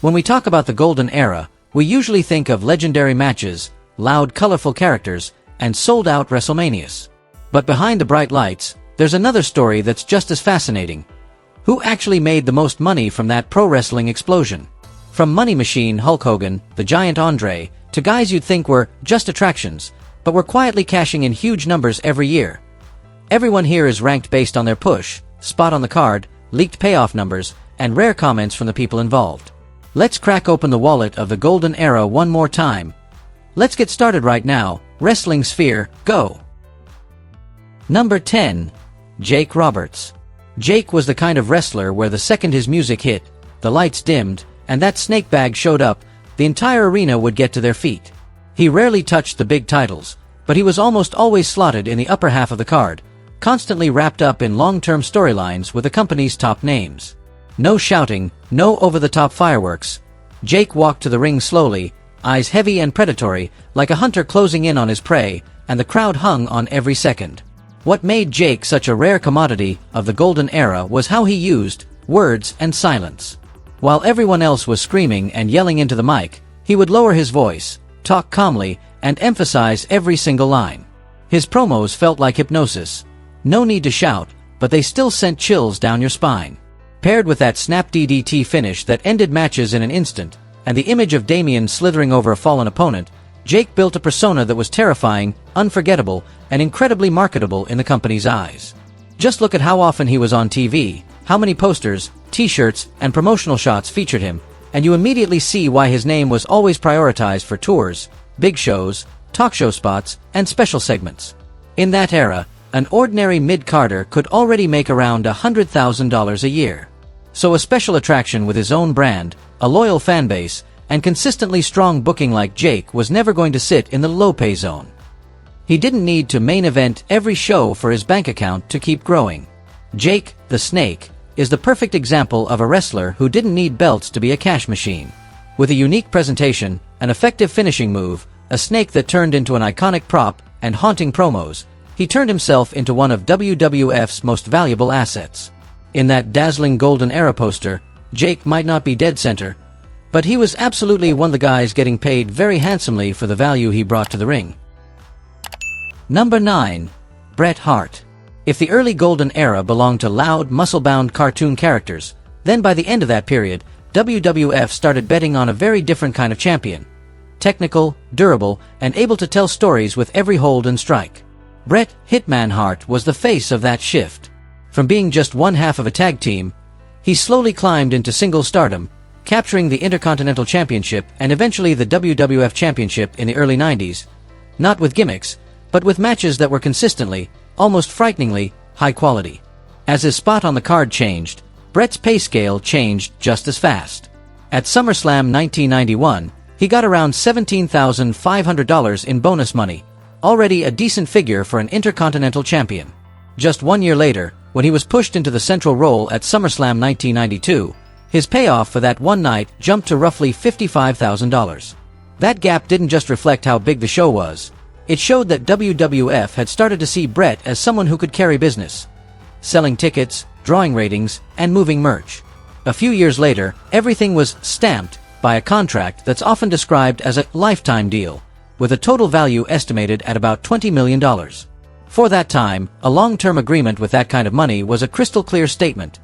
When we talk about the Golden Era, we usually think of legendary matches, loud, colorful characters, and sold-out WrestleManias. But behind the bright lights, there's another story that's just as fascinating. Who actually made the most money from that pro wrestling explosion? From Money Machine Hulk Hogan, the Giant Andre, to guys you'd think were just attractions, but were quietly cashing in huge numbers every year. Everyone here is ranked based on their push, spot on the card, leaked payoff numbers, and rare comments from the people involved. Let's crack open the wallet of the Golden Era one more time. Let's get started right now. Wrestling Sphere, go! Number 10. Jake Roberts. Jake was the kind of wrestler where the second his music hit, the lights dimmed, and that snake bag showed up, the entire arena would get to their feet. He rarely touched the big titles, but he was almost always slotted in the upper half of the card, constantly wrapped up in long-term storylines with the company's top names. No shouting, no over-the-top fireworks. Jake walked to the ring slowly, eyes heavy and predatory, like a hunter closing in on his prey, and the crowd hung on every second. What made Jake such a rare commodity of the Golden Era was how he used words and silence. While everyone else was screaming and yelling into the mic, he would lower his voice, talk calmly, and emphasize every single line. His promos felt like hypnosis. No need to shout, but they still sent chills down your spine. Paired with that snap DDT finish that ended matches in an instant, and the image of Damien slithering over a fallen opponent, Jake built a persona that was terrifying, unforgettable, and incredibly marketable in the company's eyes. Just look at how often he was on TV, how many posters, t-shirts, and promotional shots featured him, and you immediately see why his name was always prioritized for tours, big shows, talk show spots, and special segments. In that era, an ordinary mid-carder could already make around $100,000 a year. So a special attraction with his own brand, a loyal fan base, and consistently strong booking like Jake was never going to sit in the low-pay zone. He didn't need to main event every show for his bank account to keep growing. Jake, the Snake, is the perfect example of a wrestler who didn't need belts to be a cash machine. With a unique presentation, an effective finishing move, a snake that turned into an iconic prop, and haunting promos, he turned himself into one of WWF's most valuable assets. In that dazzling Golden Era poster, Jake might not be dead center, but he was absolutely one of the guys getting paid very handsomely for the value he brought to the ring. Number 9. Bret Hart. If the early Golden Era belonged to loud, muscle-bound cartoon characters, then by the end of that period, WWF started betting on a very different kind of champion. Technical, durable, and able to tell stories with every hold and strike. Bret "Hitman" Hart was the face of that shift. From being just one half of a tag team, he slowly climbed into single stardom, capturing the Intercontinental Championship and eventually the WWF Championship in the early 90s, not with gimmicks, but with matches that were consistently, almost frighteningly, high quality. As his spot on the card changed, Bret's pay scale changed just as fast. At SummerSlam 1991, he got around $17,500 in bonus money, already a decent figure for an Intercontinental Champion. Just 1 year later, when he was pushed into the central role at SummerSlam 1992, his payoff for that one night jumped to roughly $55,000. That gap didn't just reflect how big the show was. It showed that WWF had started to see Bret as someone who could carry business, selling tickets, drawing ratings, and moving merch. A few years later, everything was stamped by a contract that's often described as a lifetime deal, with a total value estimated at about $20 million. For that time, a long-term agreement with that kind of money was a crystal-clear statement.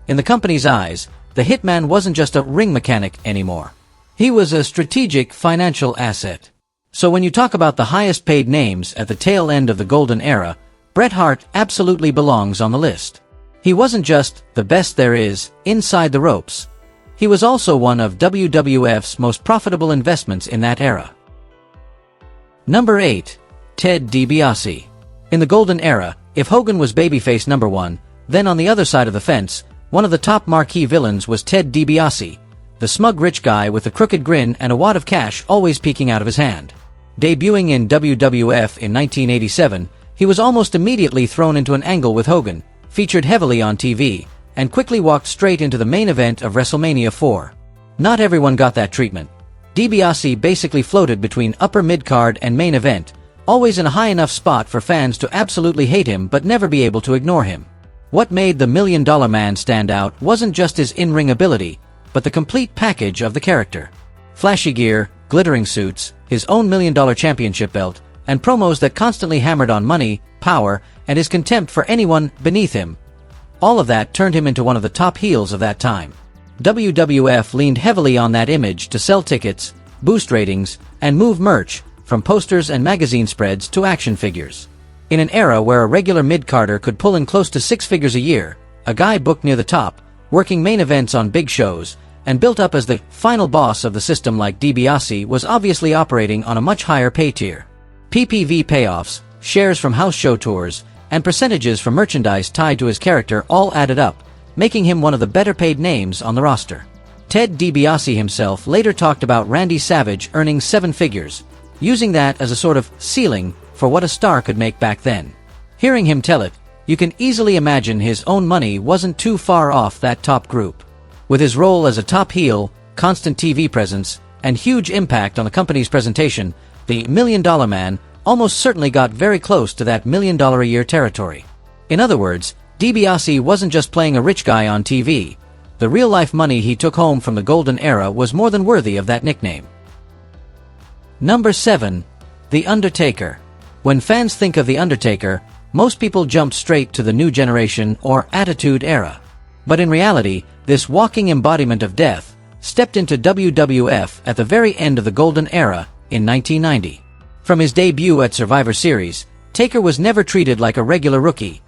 In the company's eyes, the Hitman wasn't just a ring mechanic anymore. He was a strategic financial asset. So when you talk about the highest-paid names at the tail end of the Golden Era, Bret Hart absolutely belongs on the list. He wasn't just the best there is inside the ropes. He was also one of WWF's most profitable investments in that era. Number 8. Ted DiBiase. In the Golden Era, if Hogan was babyface number 1, then on the other side of the fence, one of the top marquee villains was Ted DiBiase, the smug rich guy with a crooked grin and a wad of cash always peeking out of his hand. Debuting in WWF in 1987, he was almost immediately thrown into an angle with Hogan, featured heavily on TV, and quickly walked straight into the main event of WrestleMania 4. Not everyone got that treatment. DiBiase basically floated between upper mid-card and main event, always in a high enough spot for fans to absolutely hate him but never be able to ignore him. What made the $1 Million Man stand out wasn't just his in-ring ability, but the complete package of the character. Flashy gear, glittering suits, his own $1 million championship belt, and promos that constantly hammered on money, power, and his contempt for anyone beneath him. All of that turned him into one of the top heels of that time. WWF leaned heavily on that image to sell tickets, boost ratings, and move merch, from posters and magazine spreads to action figures. In an era where a regular mid-carder could pull in close to 6 figures a year, a guy booked near the top, working main events on big shows, and built up as the final boss of the system like DiBiase was obviously operating on a much higher pay tier. PPV payoffs, shares from house show tours, and percentages from merchandise tied to his character all added up, making him one of the better paid names on the roster. Ted DiBiase himself later talked about Randy Savage earning 7 figures, using that as a sort of ceiling for what a star could make back then. Hearing him tell it, you can easily imagine his own money wasn't too far off that top group. With his role as a top heel, constant TV presence, and huge impact on the company's presentation, the $1 Million Man almost certainly got very close to that $1 million a year territory. In other words, DiBiase wasn't just playing a rich guy on TV. The real-life money he took home from the Golden Era was more than worthy of that nickname. Number 7. The Undertaker. When fans think of The Undertaker, most people jump straight to the New Generation or Attitude Era. But in reality, this walking embodiment of death stepped into WWF at the very end of the Golden Era in 1990. From his debut at Survivor Series, Taker was never treated like a regular rookie.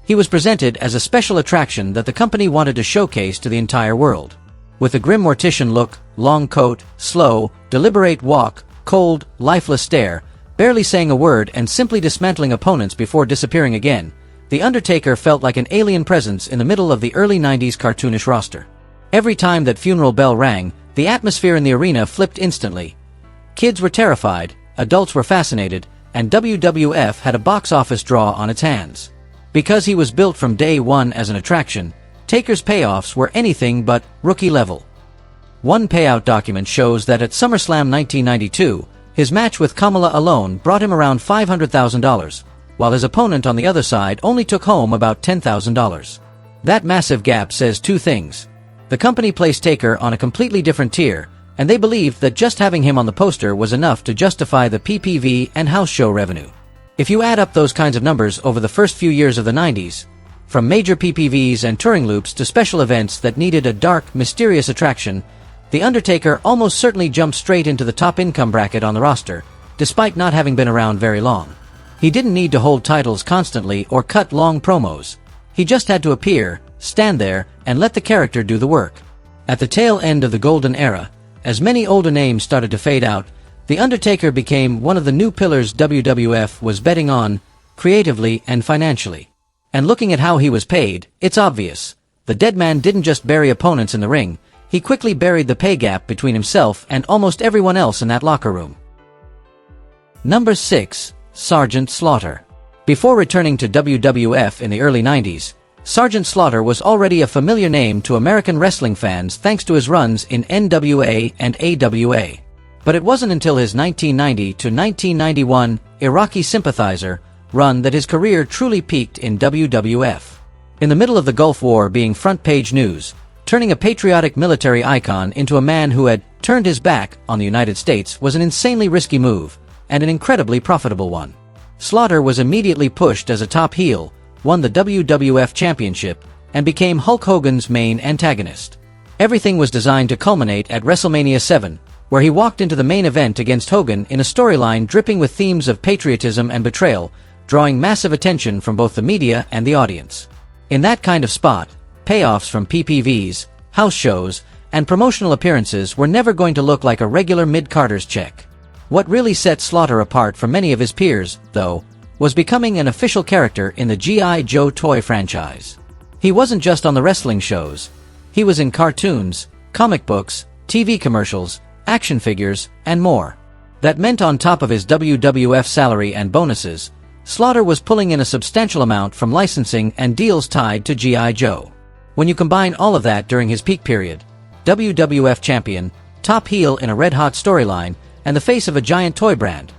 He was presented as a special attraction that the company wanted to showcase to the entire world. With a grim mortician look, long coat, slow, deliberate walk, cold, lifeless stare, barely saying a word and simply dismantling opponents before disappearing again, The Undertaker felt like an alien presence in the middle of the early 90s cartoonish roster. Every time that funeral bell rang, the atmosphere in the arena flipped instantly. Kids were terrified, adults were fascinated, and WWF had a box office draw on its hands. Because he was built from day one as an attraction, Taker's payoffs were anything but rookie level. One payout document shows that at SummerSlam 1992, his match with Kamala alone brought him around $500,000, while his opponent on the other side only took home about $10,000. That massive gap says two things. The company placed Taker on a completely different tier, and they believed that just having him on the poster was enough to justify the PPV and house show revenue. If you add up those kinds of numbers over the first few years of the 90s, from major PPVs and touring loops to special events that needed a dark, mysterious attraction, The Undertaker almost certainly jumped straight into the top income bracket on the roster, despite not having been around very long. He didn't need to hold titles constantly or cut long promos. He just had to appear, stand there, and let the character do the work. At the tail end of the Golden Era, as many older names started to fade out, The Undertaker became one of the new pillars WWF was betting on, creatively and financially. And looking at how he was paid, it's obvious. The dead man didn't just bury opponents in the ring, he quickly buried the pay gap between himself and almost everyone else in that locker room. Number 6. Sergeant Slaughter. Before returning to WWF in the early 90s, Sergeant Slaughter was already a familiar name to American wrestling fans thanks to his runs in NWA and AWA. But it wasn't until his 1990 to 1991 Iraqi Sympathizer run that his career truly peaked in WWF. In the middle of the Gulf War being front-page news, turning a patriotic military icon into a man who had turned his back on the United States was an insanely risky move, and an incredibly profitable one. Slaughter was immediately pushed as a top heel, won the WWF Championship, and became Hulk Hogan's main antagonist. Everything was designed to culminate at WrestleMania 7, where he walked into the main event against Hogan in a storyline dripping with themes of patriotism and betrayal, drawing massive attention from both the media and the audience. In that kind of spot, payoffs from PPVs, house shows, and promotional appearances were never going to look like a regular mid-Carter's check. What really set Slaughter apart from many of his peers, though, was becoming an official character in the G.I. Joe toy franchise. He wasn't just on the wrestling shows. He was in cartoons, comic books, TV commercials, action figures, and more. That meant on top of his WWF salary and bonuses, Slaughter was pulling in a substantial amount from licensing and deals tied to G.I. Joe. When you combine all of that during his peak period, WWF champion, top heel in a red-hot storyline, and the face of a giant toy brand,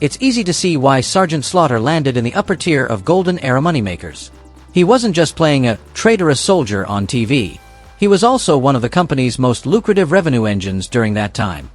it's easy to see why Sergeant Slaughter landed in the upper tier of Golden Era moneymakers. He wasn't just playing a traitorous soldier on TV. He was also one of the company's most lucrative revenue engines during that time.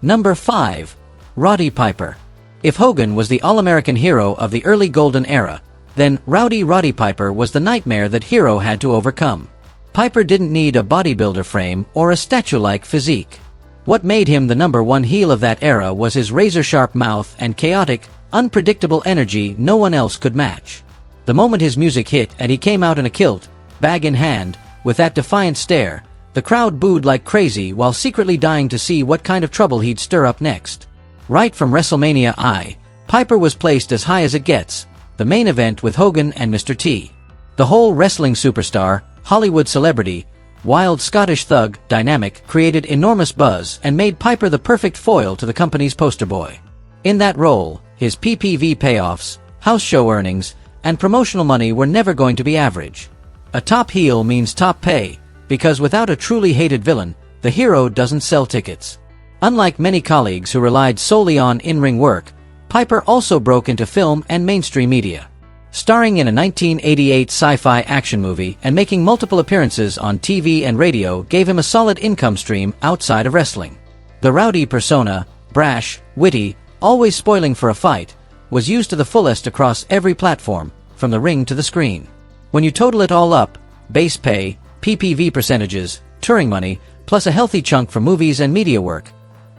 Number 5. Roddy Piper. If Hogan was the all-American hero of the early Golden Era, then Roddy Piper was the nightmare that Hero had to overcome. Piper didn't need a bodybuilder frame or a statue-like physique. What made him the number one heel of that era was his razor-sharp mouth and chaotic, unpredictable energy no one else could match. The moment his music hit and he came out in a kilt, bag in hand, with that defiant stare, the crowd booed like crazy while secretly dying to see what kind of trouble he'd stir up next. Right from WrestleMania I, Piper was placed as high as it gets, the main event with Hogan and Mr. T. The whole wrestling superstar, Hollywood celebrity, wild Scottish thug dynamic created enormous buzz and made Piper the perfect foil to the company's poster boy. In that role, his PPV payoffs, house show earnings, and promotional money were never going to be average. A top heel means top pay, because without a truly hated villain, the hero doesn't sell tickets. Unlike many colleagues who relied solely on in-ring work, Piper also broke into film and mainstream media. Starring in a 1988 sci-fi action movie and making multiple appearances on TV and radio gave him a solid income stream outside of wrestling. The rowdy persona, brash, witty, always spoiling for a fight, was used to the fullest across every platform, from the ring to the screen. When you total it all up, base pay, PPV percentages, touring money, plus a healthy chunk for movies and media work,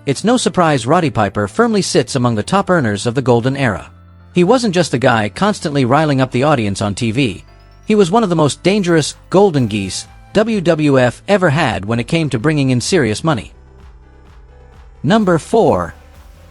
it's no surprise Roddy Piper firmly sits among the top earners of the Golden Era. He wasn't just the guy constantly riling up the audience on TV. He was one of the most dangerous golden geese WWF ever had when it came to bringing in serious money. Number 4.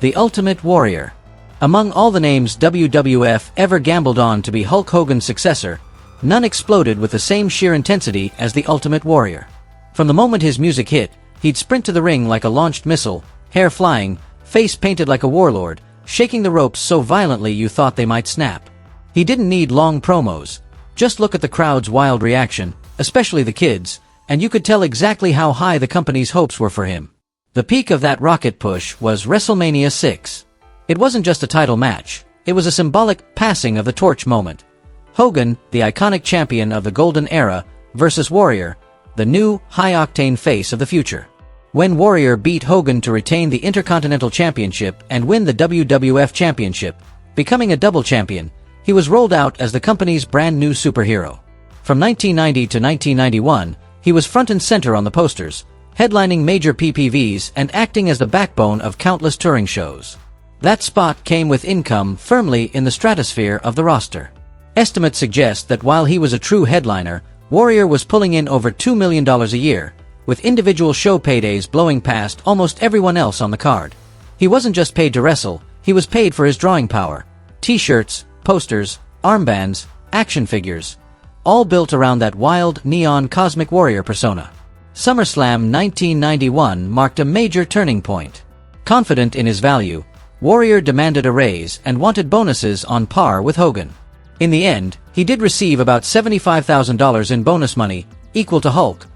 The Ultimate Warrior. Among all the names WWF ever gambled on to be Hulk Hogan's successor, none exploded with the same sheer intensity as the Ultimate Warrior. From the moment his music hit, he'd sprint to the ring like a launched missile, hair flying, face painted like a warlord, shaking the ropes so violently you thought they might snap. He didn't need long promos. Just look at the crowd's wild reaction, especially the kids, and you could tell exactly how high the company's hopes were for him. The peak of that rocket push was WrestleMania 6. It wasn't just a title match, it was a symbolic passing of the torch moment. Hogan, the iconic champion of the Golden Era, versus Warrior, the new, high-octane face of the future. When Warrior beat Hogan to retain the Intercontinental Championship and win the WWF Championship, becoming a double champion, he was rolled out as the company's brand new superhero. From 1990 to 1991, he was front and center on the posters, headlining major PPVs and acting as the backbone of countless touring shows. That spot came with income firmly in the stratosphere of the roster. Estimates suggest that while he was a true headliner, Warrior was pulling in over $2 million a year, with individual show paydays blowing past almost everyone else on the card. He wasn't just paid to wrestle, he was paid for his drawing power. T-shirts, posters, armbands, action figures, all built around that wild, neon Cosmic Warrior persona. SummerSlam 1991 marked a major turning point. Confident in his value, Warrior demanded a raise and wanted bonuses on par with Hogan. In the end, he did receive about $75,000 in bonus money, equal to Hulk.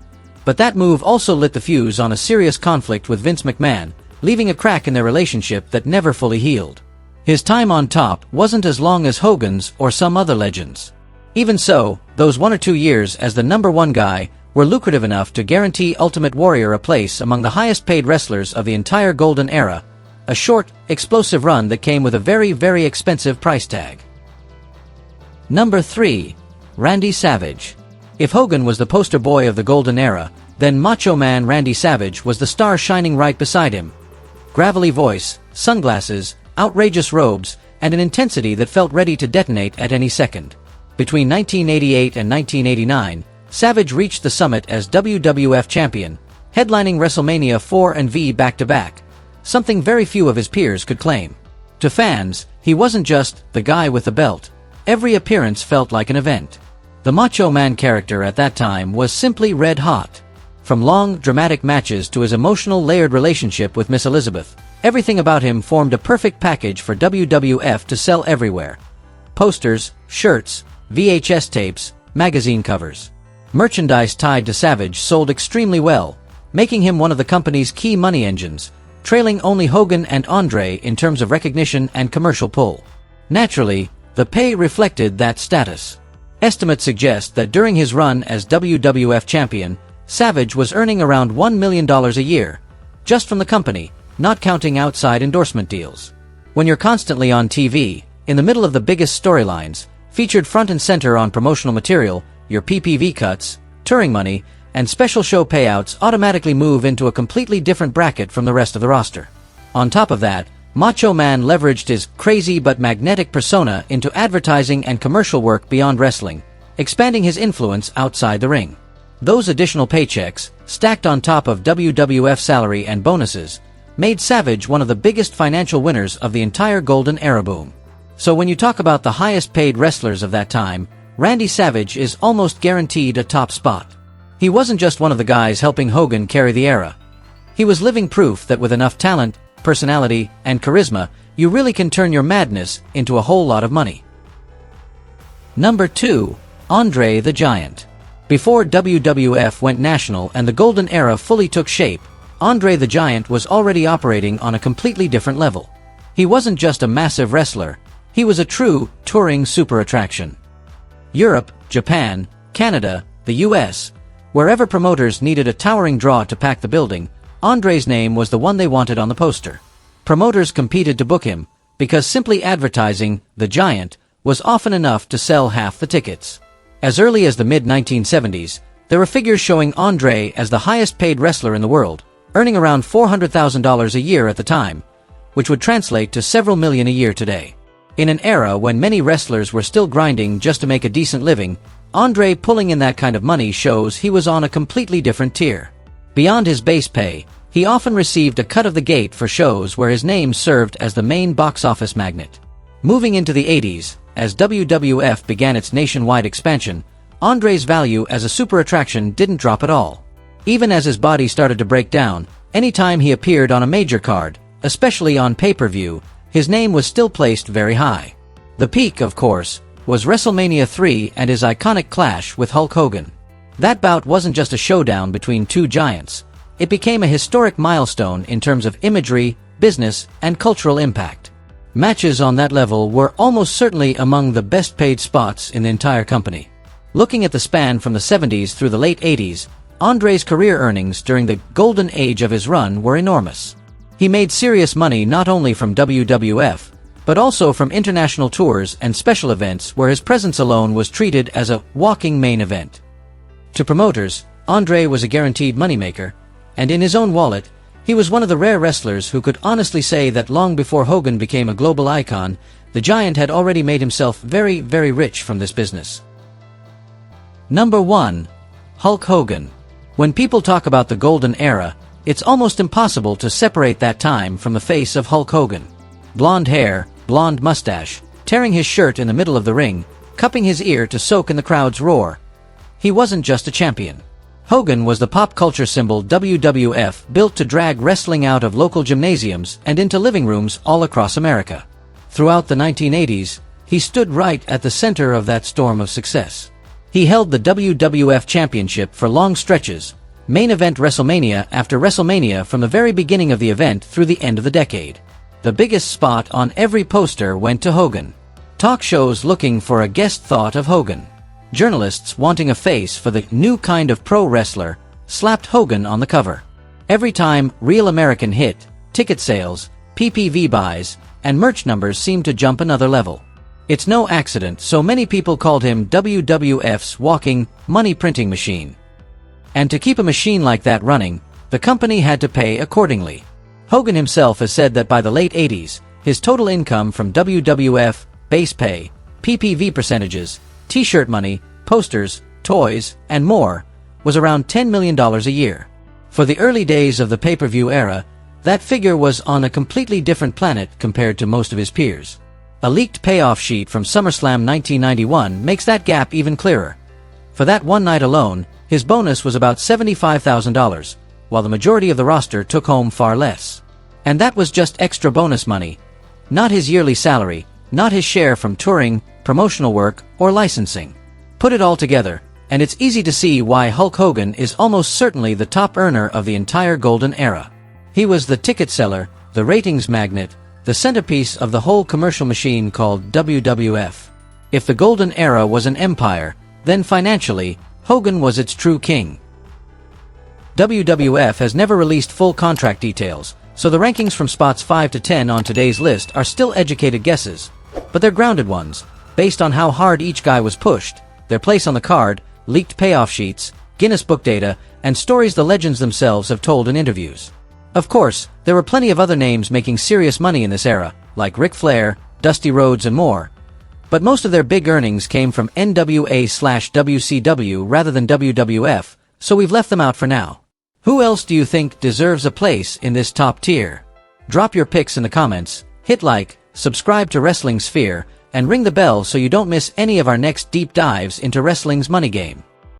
But that move also lit the fuse on a serious conflict with Vince McMahon, leaving a crack in their relationship that never fully healed. His time on top wasn't as long as Hogan's or some other legends. Even so, those 1 or 2 years as the number one guy were lucrative enough to guarantee Ultimate Warrior a place among the highest paid wrestlers of the entire Golden Era, a short, explosive run that came with a very, very expensive price tag. Number 3. Randy Savage. If Hogan was the poster boy of the Golden Era, then Macho Man Randy Savage was the star shining right beside him. Gravelly voice, sunglasses, outrageous robes, and an intensity that felt ready to detonate at any second. Between 1988 and 1989, Savage reached the summit as WWF champion, headlining WrestleMania 4 and V back-to-back, something very few of his peers could claim. To fans, he wasn't just the guy with the belt. Every appearance felt like an event. The Macho Man character at that time was simply red hot. From long, dramatic matches to his emotional, layered relationship with Miss Elizabeth, everything about him formed a perfect package for WWF to sell everywhere. Posters, shirts, VHS tapes, magazine covers. Merchandise tied to Savage sold extremely well, making him one of the company's key money engines, trailing only Hogan and Andre in terms of recognition and commercial pull. Naturally, the pay reflected that status. Estimates suggest that during his run as WWF champion, Savage was earning around $1 million a year, just from the company, not counting outside endorsement deals. When you're constantly on TV, in the middle of the biggest storylines, featured front and center on promotional material, your PPV cuts, touring money, and special show payouts automatically move into a completely different bracket from the rest of the roster. On top of that, Macho Man leveraged his crazy but magnetic persona into advertising and commercial work beyond wrestling, expanding his influence outside the ring. Those additional paychecks, stacked on top of WWF salary and bonuses, made Savage one of the biggest financial winners of the entire Golden Era boom. So when you talk about the highest paid wrestlers of that time, Randy Savage is almost guaranteed a top spot. He wasn't just one of the guys helping Hogan carry the era. He was living proof that with enough talent, personality, and charisma, you really can turn your madness into a whole lot of money. Number 2. Andre the Giant. Before WWF went national and the Golden Era fully took shape, Andre the Giant was already operating on a completely different level. He wasn't just a massive wrestler, he was a true, touring super attraction. Europe, Japan, Canada, the US, wherever promoters needed a towering draw to pack the building, Andre's name was the one they wanted on the poster. Promoters competed to book him, because simply advertising the Giant was often enough to sell half the tickets. As early as the mid-1970s, there were figures showing Andre as the highest-paid wrestler in the world, earning around $400,000 a year at the time, which would translate to several million a year today. In an era when many wrestlers were still grinding just to make a decent living, Andre pulling in that kind of money shows he was on a completely different tier. Beyond his base pay, he often received a cut of the gate for shows where his name served as the main box office magnet. Moving into the 80s, as WWF began its nationwide expansion, Andre's value as a super attraction didn't drop at all. Even as his body started to break down, anytime he appeared on a major card, especially on pay-per-view, his name was still placed very high. The peak, of course, was WrestleMania 3 and his iconic clash with Hulk Hogan. That bout wasn't just a showdown between two giants, it became a historic milestone in terms of imagery, business, and cultural impact. Matches on that level were almost certainly among the best-paid spots in the entire company. Looking at the span from the 70s through the late 80s, Andre's career earnings during the golden age of his run were enormous. He made serious money not only from WWF, but also from international tours and special events where his presence alone was treated as a walking main event. To promoters, Andre was a guaranteed moneymaker, and in his own wallet, he was one of the rare wrestlers who could honestly say that long before Hogan became a global icon, the Giant had already made himself very, very rich from this business. Number 1. Hulk Hogan. When people talk about the Golden Era, it's almost impossible to separate that time from the face of Hulk Hogan. Blonde hair, blonde mustache, tearing his shirt in the middle of the ring, cupping his ear to soak in the crowd's roar. He wasn't just a champion. Hogan was the pop culture symbol WWF built to drag wrestling out of local gymnasiums and into living rooms all across America. Throughout the 1980s, he stood right at the center of that storm of success. He held the WWF Championship for long stretches, main event WrestleMania after WrestleMania from the very beginning of the event through the end of the decade. The biggest spot on every poster went to Hogan. Talk shows looking for a guest thought of Hogan. Journalists wanting a face for the new kind of pro wrestler slapped Hogan on the cover. Every time Real American hit, ticket sales, PPV buys, and merch numbers seemed to jump another level. It's no accident so many people called him WWF's walking money printing machine. And to keep a machine like that running, the company had to pay accordingly. Hogan himself has said that by the late 80s, his total income from WWF, base pay, PPV percentages, t-shirt money, posters, toys, and more, was around $10 million a year. For the early days of the pay-per-view era, that figure was on a completely different planet compared to most of his peers. A leaked payoff sheet from SummerSlam 1991 makes that gap even clearer. For that one night alone, his bonus was about $75,000, while the majority of the roster took home far less. And that was just extra bonus money, not his yearly salary, not his share from touring, promotional work, or licensing. Put it all together, and it's easy to see why Hulk Hogan is almost certainly the top earner of the entire Golden Era. He was the ticket seller, the ratings magnet, the centerpiece of the whole commercial machine called WWF. If the Golden Era was an empire, then financially, Hogan was its true king. WWF has never released full contract details, so the rankings from spots 5 to 10 on today's list are still educated guesses. But they're grounded ones, based on how hard each guy was pushed, their place on the card, leaked payoff sheets, Guinness Book data, and stories the legends themselves have told in interviews. Of course, there were plenty of other names making serious money in this era, like Ric Flair, Dusty Rhodes and more. But most of their big earnings came from NWA/WCW rather than WWF, so we've left them out for now. Who else do you think deserves a place in this top tier? Drop your picks in the comments, hit like, subscribe to Wrestling Sphere, and ring the bell so you don't miss any of our next deep dives into wrestling's money game.